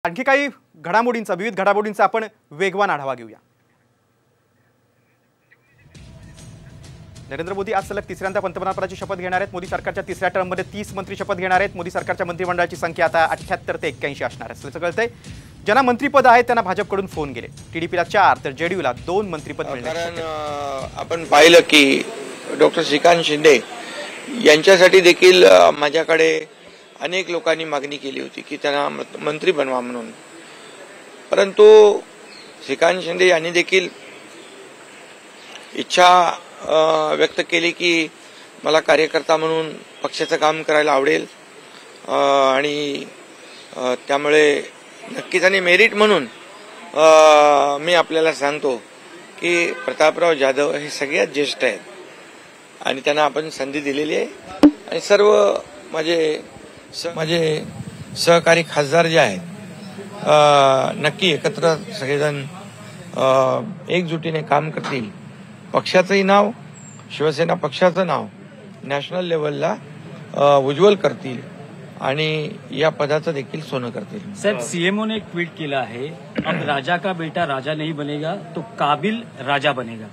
आणखी काही घडामोडींचा विविध घडामोडींचा आपण वेगवान आढावा घेऊया। नरेंद्र मोदी आज सलग तिसऱ्यांदा पंतप्रधानपदाची शपथ घेणार आहेत। मोदी सरकारच्या तिसऱ्या टर्ममध्ये 30 मंत्री शपथ घेणार आहेत। मोदी सरकारच्या मंत्रिमंडळाची संख्या आता 78 ते 81 असणार असल्याचं कळतंय। ज्यांना मंत्रिपद आहेत त्यांना भाजपकडून फोन गेले। टीडीपीला 4 तर जेडीयूला 2 मंत्रिपद मिळणार। आपण पाहिलं की डॉक्टर श्रीकांत शिंदे यांच्यासाठी देखील माझ्याकडे अनेक लोकांनी मागणी केली होती की त्यांना मंत्री बनवा म्हणून, परंतु श्रीकांत शिंदे यांनी देखील इच्छा व्यक्त केली की मला कार्यकर्ता म्हणून पक्षाचं काम करायला आवडेल आणि त्यामुळे नक्कीच आणि मेरिट म्हणून मी आपल्याला सांगतो की प्रतापराव जाधव हे सगळ्यात ज्येष्ठ आहेत आणि त्यांना आपण संधी दिलेली आहे आणि सर्व माझे सहकारी खासदार जे आहेत नक्की एकत्र सगळेजण एकजुटीने काम करतील। पक्षाचंही नाव, शिवसेना पक्षाचं नाव नॅशनल लेवलला उज्ज्वल करतील आणि या पदाचं देखील सोनं करतील। साहेब, सीएमओ ने एक ट्वीट किया है, अब राजा का बेटा राजा नहीं बनेगा तो काबिल राजा बनेगा।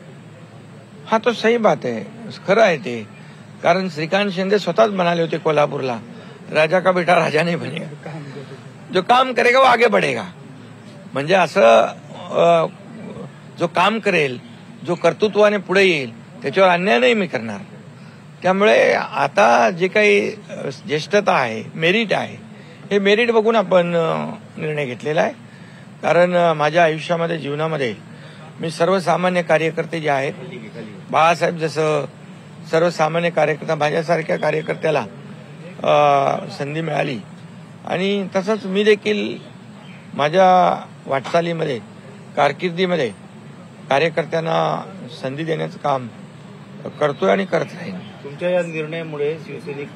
हाँ, तो सही बात है, खरं आहे ते। कारण श्रीकांत शिंदे स्वतःच म्हणाले होते कोल्हापूरला, राजा का बेटा राजा नहीं बनेगा, जो काम करेगा वो आगे बढ़ेगा। म्हणजे असं जो काम करेल, जो कर्तृत्वाने पुढे येईल त्याच्यावर अन्याय नाही मी करणार। त्यामुळे आता जे काही ज्येष्ठता आहे, मेरिट आहे, हे मेरिट बघून आपण निर्णय घेतलेला आहे। कारण माझ्या आयुष्यामध्ये, जीवनामध्ये मी सर्वसामान्य कार्यकर्ते जे आहेत, बाळासाहेब जसं सर्वसामान्य कार्यकर्ता, माझ्यासारख्या कार्यकर्त्याला संधी मिळाली आणि तसंच मी देखील माझ्या वाटचालीमध्ये, कारकिर्दीमध्ये कार्यकर्त्यांना संधी देण्याचं काम करतोय आणि करत राहील। तुमच्या या निर्णयामुळे शिवसैनिक,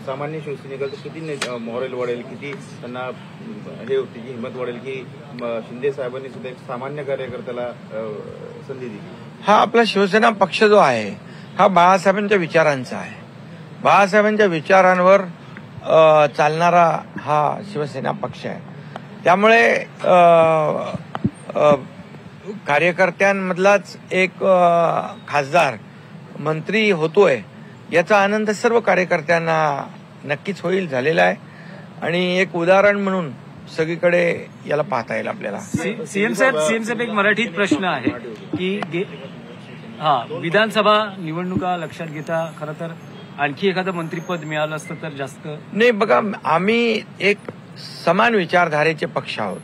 सामान्य शिवसैनिकाचं किती मॉरल वाढेल, किती त्यांना हे होती की हिंमत वाढेल की शिंदे साहेबांनी सुद्धा एक सामान्य कार्यकर्त्याला संधी दिली। हा आपला शिवसेना पक्ष जो आहे हा बाळासाहेबांच्या विचारांचा आहे। बाळासाहेबांच्या विचारांवर चालणारा हा शिवसेना पक्ष आहे। त्यामुळे कार्यकर्त्यांमधलाच एक खासदार मंत्री होतोय याचा आनंद सर्व कार्यकर्त्यांना नक्कीच होईल, झालेला आहे आणि एक उदाहरण म्हणून सगळीकडे याला पाहता येईल आपल्याला। सीएम साहेब एक मराठीत प्रश्न आहे की विधानसभा निवडणुका लक्षात घेता खरं तर आणखी एखादं मंत्रिपद मिळालं असतं तर जास्त नाही। बघा, आम्ही एक समान विचारधारेचे पक्ष आहोत।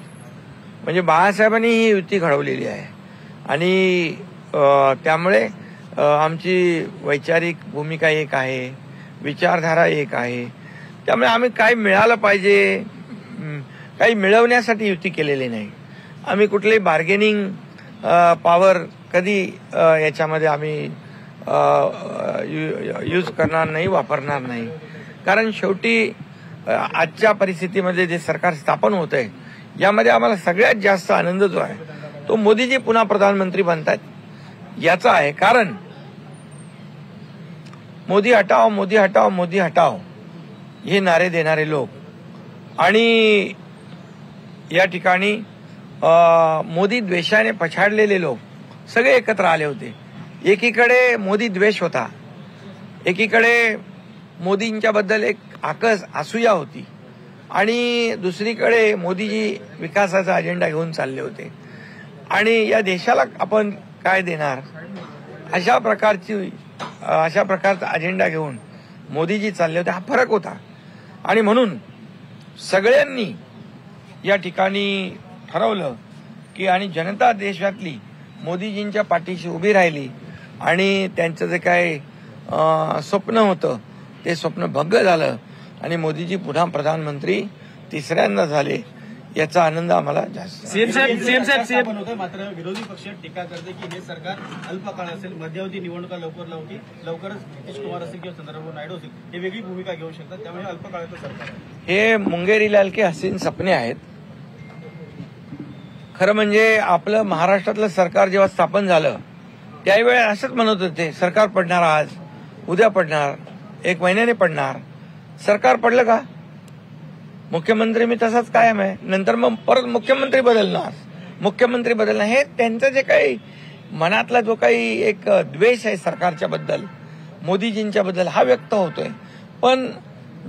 म्हणजे बाळासाहेबांनी ही युती घडवलेली आहे आणि त्यामुळे आमची वैचारिक भूमिका एक आहे, विचारधारा एक आहे। त्यामुळे आम्ही काय मिळालं पाहिजे, काही मिळवण्यासाठी युती केलेली नाही। आम्ही कुठली बार्गेनिंग पॉवर कधी याच्यामध्ये आम्ही यूज करणार नाही, वापरणार नाही। कारण शेवटी आजच्या परिस्थितीमध्ये जे सरकार स्थापन होत आहे यामध्ये आम्हाला सगळ्यात जास्त आनंद जो आहे तो मोदीजी पुन्हा प्रधानमंत्री बनतात याचा आहे। कारण मोदी हटाओ, मोदी हटाओ, मोदी हटाओ हे नारे देणारे लोक आणि या ठिकाणी मोदी द्वेषाने पछाडलेले लोक सगळे एकत्र आले होते। एकीकडे मोदी द्वेष होता, एकीकडे मोदींच्याबद्दल एक आकस, असूया होती आणि दुसरीकडे मोदीजी विकासाचा अजेंडा घेऊन चालले होते आणि या देशाला आपण काय देणार अशा प्रकारचा अजेंडा घेऊन मोदीजी चालले होते। हा फरक होता आणि म्हणून सगळ्यांनी या ठिकाणी ठरवलं की आणि जनता देशातली मोदीजींच्या पाठीशी उभी राहिली आणि त्यांचं जे काय स्वप्न होतं ते स्वप्न भंग झालं आणि मोदीजी पुन्हा प्रधानमंत्री तिसऱ्यांदा झाले याचा आनंद आम्हाला जास्त। सीएम साहेब मात्र विरोधी पक्ष टीका करते की हे सरकार अल्पकाळ असेल, मध्यावधी निवडणुका लवकरच नितीश कुमार असेल किंवा चंद्रबाबू नायडू असेल हे वेगळी भूमिका घेऊ शकतात, त्यामुळे अल्पकाळाचं सरकार हे मुंगेरीलाल के हसीन सपने आहेत। खरं म्हणजे आपलं महाराष्ट्रातलं सरकार जेव्हा स्थापन झालं त्यावेळी असंच म्हणत होते, सरकार पडणार आज, उद्या पडणार, 1 महिन्याने पडणार। सरकार पडलं का? मुख्यमंत्री मी तसाच कायम आहे, नंतर मग परत मुख्यमंत्री बदलणार हे त्यांचं जे काही मनातला जो काही एक द्वेष आहे सरकारच्या बद्दल, मोदीजींच्या बद्दल हा व्यक्त होतोय. पण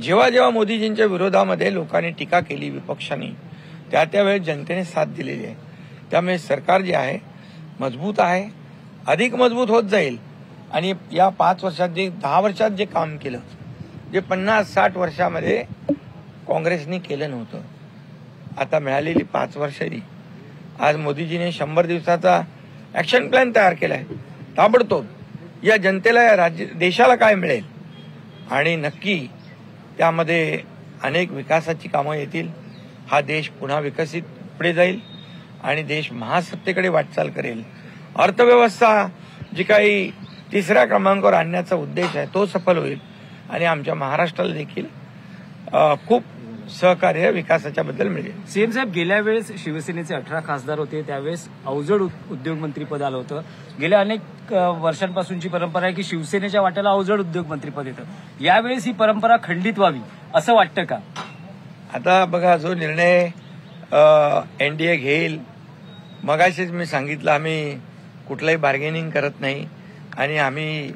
जेव्हा जेव्हा मोदीजींच्या विरोधामध्ये लोकांनी टीका केली विपक्षांनी, त्यावेळेस जनतेने साथ दिलेली आहे. त्यामुळे सरकार जे आहे मजबूत आहे, अधिक मजबूत होत जाईल. आणि या 5 वर्षात 10 वर्षात जे काम केलं, जे 50-60 वर्षामध्ये काँग्रेसनी केलं नव्हतं, आता मिळालेली 5 वर्षांनी आज मोदीजीने 100 दिवसाचा ऍक्शन प्लॅन तयार केलाय. ताबडतोब या जनतेला, या देशाला काय मिळेल आणि नक्की त्यामध्ये अनेक विकासाची कामं येतील. हा देश पुन्हा विकसित पुढे जाईल आणि देश महासत्तेकडे वाटचाल करेल. अर्थव्यवस्था जी काही 3ऱ्या क्रमांकावर आणण्याचा उद्देश आहे तो सफल होईल आणि आमच्या महाराष्ट्राला देखील खूप सहकार्य विकासाच्या बद्दल मिळेल. सीएम साहेब, गेल्या वेळेस शिवसेनेचे 18 खासदार होते, त्यावेळेस अवजड उद्योगमंत्रीपद आलं होतं. गेल्या अनेक वर्षांपासूनची परंपरा आहे की शिवसेनेच्या वाट्याला अवजड उद्योगमंत्रीपद येतं. यावेळेस ही परंपरा खंडित व्हावी असं वाटतं का? आता बघा, जो निर्णय एनडीए घेईल, मगाशीच मी सांगितलं, आम्ही कुठलंही बार्गेनिंग करत नाही आणि आम्ही